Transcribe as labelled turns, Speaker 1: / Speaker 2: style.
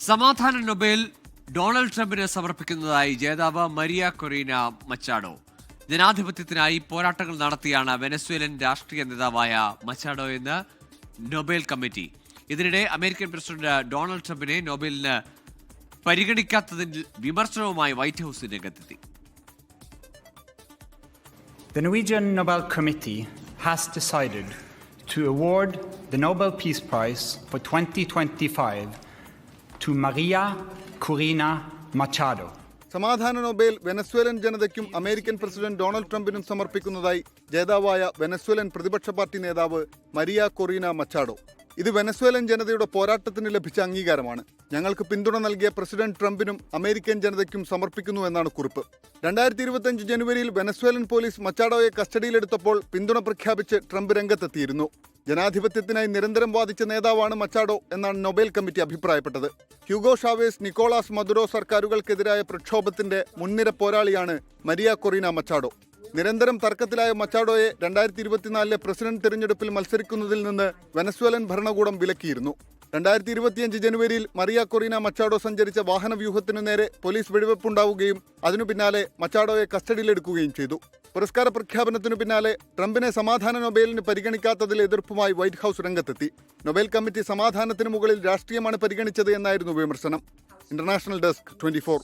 Speaker 1: സമാധാന Nobel Donald ട്രംപിന് സമർപ്പിക്കുന്നതായി ജേതാവ് മരിയ കൊറീന മച്ചാഡോ. ജനാധിപത്യത്തിനായി പോരാട്ടങ്ങൾ നടത്തിയാണ് വെനസ്വേലൻ രാഷ്ട്രീയ നേതാവായ മച്ചാഡോ എന്ന് നൊബേൽ കമ്മിറ്റി. ഇതിനിടെ അമേരിക്കൻ പ്രസിഡന്റ് ഡൊണാൾഡ് ട്രംപിനെ നൊബേലിന് പരിഗണിക്കാത്തതിൽ വിമർശനവുമായി വൈറ്റ് ഹൌസ് രംഗത്തെത്തി.
Speaker 2: The Norwegian Nobel Committee has decided to award the Nobel Peace Prize for 2025 to Maria Corina Machado.
Speaker 3: സമാധാന നൊബേൽ വെനസ്വേലൻ ജനതയ്ക്കും അമേരിക്കൻ പ്രസിഡന്റ് ഡൊണാൾഡ് ട്രംപിനും സമർപ്പിക്കുന്നതായി ജേതാവായ വെനസ്വേലൻ പ്രതിപക്ഷ പാർട്ടി നേതാവ് മരിയ കൊറീന മച്ചാഡോ. ഇത് വെനസ്വേലൻ ജനതയുടെ പോരാട്ടത്തിന് ലഭിച്ച അംഗീകാരമാണ്. ഞങ്ങൾക്ക് പിന്തുണ നൽകിയ പ്രസിഡന്റ് ട്രംപിനും അമേരിക്കൻ ജനതയ്ക്കും സമർപ്പിക്കുന്നു എന്നാണ് കുറിപ്പ്. 2025 ജനുവരിയിൽ വെനസ്വേലൻ പോലീസ് മച്ചാഡോയെ കസ്റ്റഡിയിലെടുത്തപ്പോൾ പിന്തുണ പ്രഖ്യാപിച്ച് ട്രംപ് രംഗത്തെത്തിയിരുന്നു. ജനാധിപത്യത്തിനായി നിരന്തരം വാദിച്ച നേതാവാണ് മച്ചാഡോ എന്നാണ് നൊബേൽ കമ്മിറ്റി അഭിപ്രായപ്പെട്ടത്. ഹ്യൂഗോ ഷാവേസ്, നിക്കോളാസ് മദുറോ സർക്കാരുകൾക്കെതിരായ പ്രക്ഷോഭത്തിന്റെ മുൻനിര പോരാളിയാണ് മരിയ കൊറീന മച്ചാഡോ. നിരന്തരം തർക്കത്തിലായ മച്ചാഡോയെ 2024 പ്രസിഡന്റ് തിരഞ്ഞെടുപ്പിൽ മത്സരിക്കുന്നതിൽ നിന്ന് വെനസ്വേലൻ ഭരണകൂടം വിലക്കിയിരുന്നു. 2025 ജനുവരിയിൽ മരിയ കൊറീന മച്ചാഡോ സഞ്ചരിച്ച വാഹനവ്യൂഹത്തിനു നേരെ പോലീസ് വെടിവെപ്പുണ്ടാവുകയും അതിനു പിന്നാലെ മച്ചാഡോയെ കസ്റ്റഡിയിലെടുക്കുകയും ചെയ്തു. പുരസ്കാര പ്രഖ്യാപനത്തിനു പിന്നാലെ ട്രംപിനെ സമാധാന നൊബേലിന് പരിഗണിക്കാത്തതിൽ എതിർപ്പുമായി വൈറ്റ് ഹൌസ് രംഗത്തെത്തി. നൊബേൽ കമ്മിറ്റി സമാധാനത്തിന് മുകളിൽ രാഷ്ട്രീയമാണ് പരിഗണിച്ചത് എന്നായിരുന്നു വിമർശനം. International desk 24.